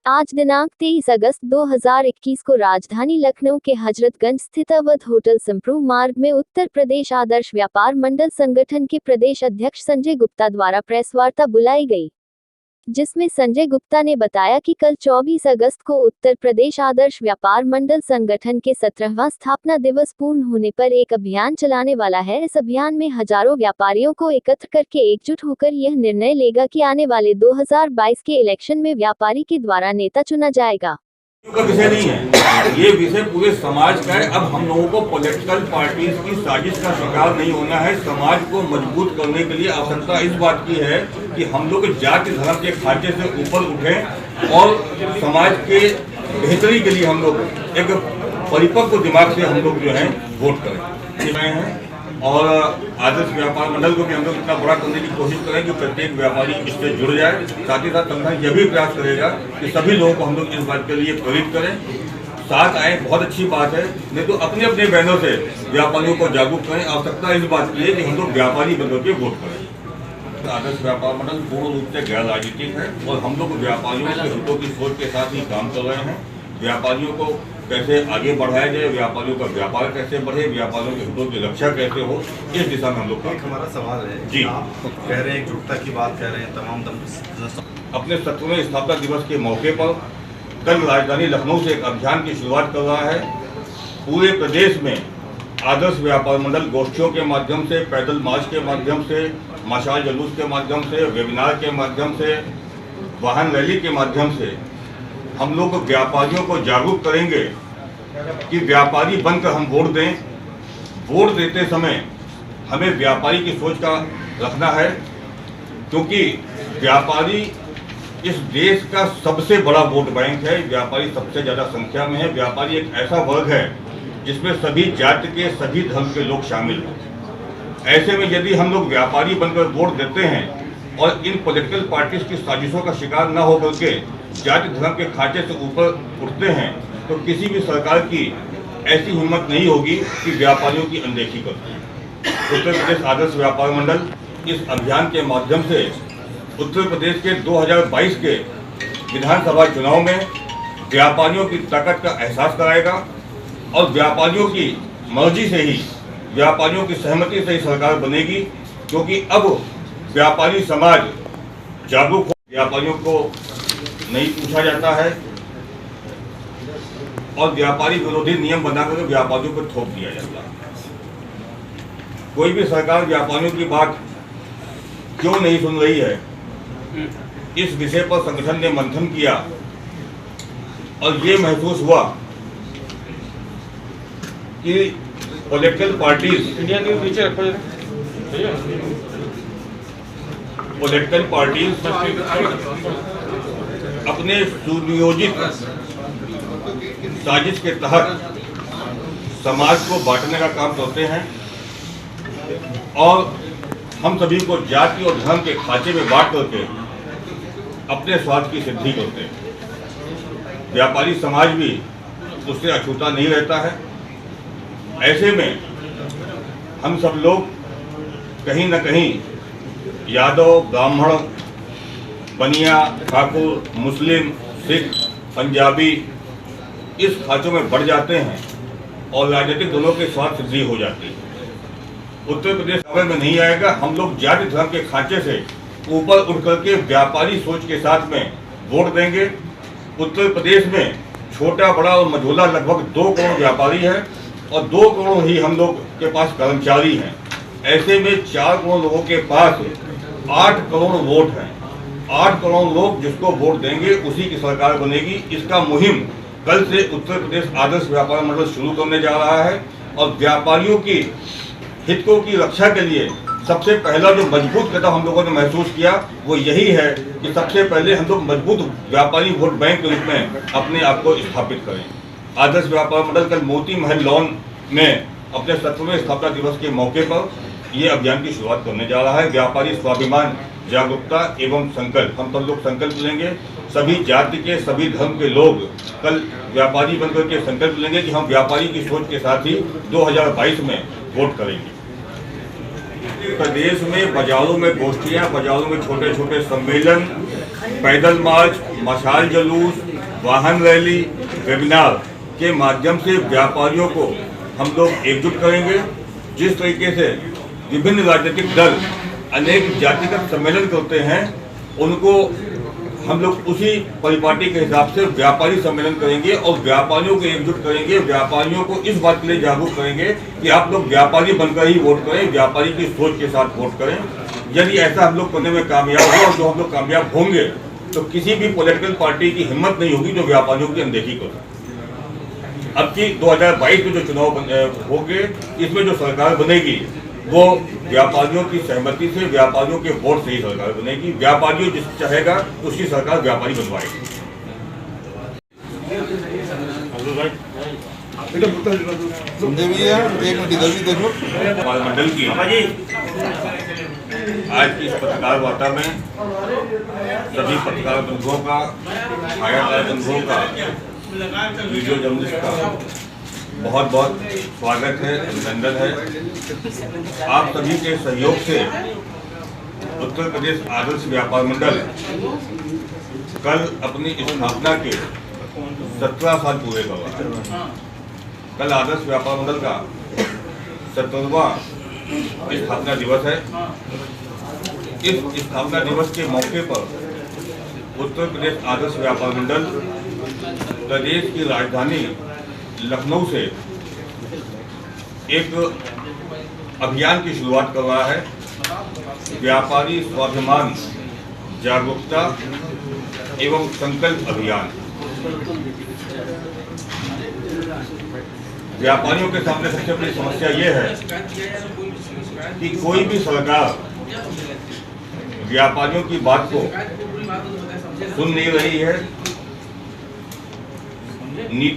आज दिनांक 23 अगस्त 2021 को राजधानी लखनऊ के हजरतगंज स्थित अवध होटल संप्रू मार्ग में उत्तर प्रदेश आदर्श व्यापार मंडल संगठन के प्रदेश अध्यक्ष संजय गुप्ता द्वारा प्रेस वार्ता बुलाई गई, जिसमें संजय गुप्ता ने बताया कि कल 24 अगस्त को उत्तर प्रदेश आदर्श व्यापार मंडल संगठन के 17वां स्थापना दिवस पूर्ण होने पर एक अभियान चलाने वाला है। इस अभियान में हजारों व्यापारियों को एकत्र करके एकजुट होकर यह निर्णय लेगा कि आने वाले 2022 के इलेक्शन में व्यापारी के द्वारा नेता चुना जाएगा। का विषय नहीं है, ये विषय पूरे समाज का है। अब हम लोगों को पॉलिटिकल पार्टीज की साजिश का शिकार नहीं होना है। समाज को मजबूत करने के लिए आवश्यकता इस बात की है कि हम लोग जाति धर्म के खांचे से ऊपर उठें और समाज के बेहतरी के लिए हम लोग एक परिपक्व दिमाग से हम लोग जो है वोट करें और आदर्श व्यापार मंडल को भी हम लोग इतना बड़ा करने की कोशिश करें कि प्रत्येक व्यापारी इससे जुड़ जाए। साथ ही साथ संगठन यह भी प्रयास करेगा कि सभी लोगों को हम लोग इस बात के लिए प्रेरित करें, साथ आए। बहुत अच्छी बात है, नहीं तो अपने अपने बहनों से व्यापारियों को जागरूक करें। आवश्यकता इस बात की है कि हम लोग व्यापारी बनकर के वोट करें। आदर्श व्यापार मंडल पूर्ण रूप से गैर राजनीतिक है और हम लोग व्यापारियों के हितों की सोच के साथ ही काम कर रहे हैं। व्यापारियों को कैसे आगे बढ़ाया जाए, व्यापारियों का व्यापार कैसे बढ़े, व्यापारियों के हितों की रक्षा कैसे हो, इस दिशा में हम लोग हमारा सवाल है जी। आप कह रहे हैं एकजुटता की बात कह रहे हैं, तमाम अपने 17वें स्थापना दिवस के मौके पर कल राजधानी लखनऊ से एक अभियान की शुरुआत कर रहा है। पूरे प्रदेश में आदर्श व्यापार मंडल गोष्ठियों के माध्यम से, पैदल मार्च के माध्यम से, मशाल जुलूस के माध्यम से, वेबिनार के माध्यम से, वाहन रैली के माध्यम से हम लोग व्यापारियों को जागरूक करेंगे कि व्यापारी बनकर हम वोट दें। वोट देते समय हमें व्यापारी की सोच का रखना है, क्योंकि व्यापारी इस देश का सबसे बड़ा वोट बैंक है। व्यापारी सबसे ज़्यादा संख्या में है। व्यापारी एक ऐसा वर्ग है जिसमें सभी जाति के, सभी धर्म के लोग शामिल हैं। ऐसे में यदि हम लोग व्यापारी बनकर वोट देते हैं और इन पॉलिटिकल पार्टीज की साजिशों का शिकार न होकर के जाति धर्म के खांचे से ऊपर उठते हैं, तो किसी भी सरकार की ऐसी हिम्मत नहीं होगी कि व्यापारियों की अनदेखी करे। उत्तर प्रदेश आदर्श व्यापार मंडल इस अभियान के माध्यम से उत्तर प्रदेश के 2022 के विधानसभा चुनाव में व्यापारियों की ताकत का एहसास कराएगा और व्यापारियों की मर्जी से ही, व्यापारियों की सहमति से ही सरकार बनेगी, क्योंकि अब व्यापारी समाज जागरूक हो। व्यापारियों को नहीं पूछा जाता है और व्यापारी विरोधी नियम बनाकर व्यापारियों को थोप दिया जाता है। कोई भी सरकार व्यापारियों की बात क्यों नहीं सुन रही है, इस विषय पर संगठन ने मंथन किया और ये महसूस हुआ कि पॉलिटिकल पार्टीज अपने सुनियोजित साजिश के तहत समाज को बांटने का काम करते हैं और हम सभी को जाति और धर्म के खांचे में बांट करके अपने स्वार्थ की सिद्धि करते हैं। व्यापारी समाज भी उससे अछूता नहीं रहता है। ऐसे में हम सब लोग कहीं न कहीं यादव, ब्राह्मण, बनिया, ठाकुर, मुस्लिम, सिख, पंजाबी इस खांचों में बढ़ जाते हैं और राजनीतिक दलों के स्वार्थ सिद्धि हो जाती है। उत्तर प्रदेश खबर में नहीं आएगा। हम लोग जाति धर्म के खांचे से ऊपर उठ करके व्यापारी सोच के साथ में वोट देंगे। उत्तर प्रदेश में छोटा, बड़ा और मझोला लगभग 2 करोड़ व्यापारी है और 2 करोड़ ही हम लोग के पास कर्मचारी हैं। ऐसे में 4 करोड़ लोगों के पास 8 करोड़ वोट हैं। 8 करोड़ लोग जिसको वोट देंगे उसी की सरकार बनेगी। इसका मुहिम कल से उत्तर प्रदेश आदर्श व्यापार मंडल शुरू करने जा रहा है और व्यापारियों की हितों की रक्षा के लिए सबसे पहला जो मजबूत कदम हम लोगों ने महसूस किया वो यही है कि सबसे पहले हम लोग मजबूत व्यापारी वोट बैंक के रूप में अपने आप को स्थापित करें। आदर्श व्यापार मंडल कल मोती महल लॉन में अपने 17वें स्थापना दिवस के मौके पर ये अभियान की शुरुआत करने जा रहा है। व्यापारी स्वाभिमान, जागरूकता एवं संकल्प, हम सब लोग संकल्प लेंगे। सभी जाति के, सभी धर्म के लोग कल व्यापारी बनकर के संकल्प लेंगे कि हम व्यापारी की सोच के साथ ही 2022 में वोट करेंगे। प्रदेश में बाजारों में गोष्ठियां, बाजारों में छोटे छोटे सम्मेलन, पैदल मार्च, मशाल जुलूस, वाहन रैली, वेबिनार के माध्यम से व्यापारियों को हम लोग एकजुट करेंगे। जिस तरीके से विभिन्न राजनीतिक दल अनेक जातिगत सम्मेलन करते हैं, उनको हम लोग उसी परिपाटी के हिसाब से व्यापारी सम्मेलन करेंगे और व्यापारियों को एकजुट करेंगे। व्यापारियों को इस बात के लिए जागरूक करेंगे कि आप लोग व्यापारी बनकर ही वोट करें, व्यापारी की सोच के साथ वोट करें। यदि ऐसा हम लोग करने में कामयाब हो और जो हम लोग कामयाब होंगे तो किसी भी पॉलिटिकल पार्टी की हिम्मत नहीं होगी जो व्यापारियों की अनदेखी करे। अब की 2022 में जो चुनाव होंगे, इसमें जो सरकार बनेगी वो व्यापारियों की सहमति से, व्यापारियों के वोट से ही सरकार बनेगी। व्यापारियों जिस चाहेगा उसकी सरकार व्यापारी बनवाएगी। संजय भैया एक मिनट इधर भी देखो। हमारे मंडल की आज की इस पत्रकार वार्ता में सभी पत्रकार बंधुओं का, छायाकार बंधुओं का, वीडियो जर्नलिस्ट का बहुत बहुत स्वागत है, अभिनंदन है। आप सभी के सहयोग से उत्तर प्रदेश आदर्श व्यापार मंडल कल अपनी स्थापना के 17 साल पूरे कर रहा है। कल आदर्श व्यापार मंडल का 17वां स्थापना दिवस है। इस स्थापना दिवस के मौके पर उत्तर प्रदेश आदर्श व्यापार मंडल प्रदेश की राजधानी लखनऊ से एक अभियान की शुरुआत कर रहा है। व्यापारी स्वाभिमान जागरूकता एवं संकल्प अभियान। व्यापारियों के सामने सबसे बड़ी समस्या ये है कि कोई भी सरकार व्यापारियों की बात को सुन नहीं रही है। नीति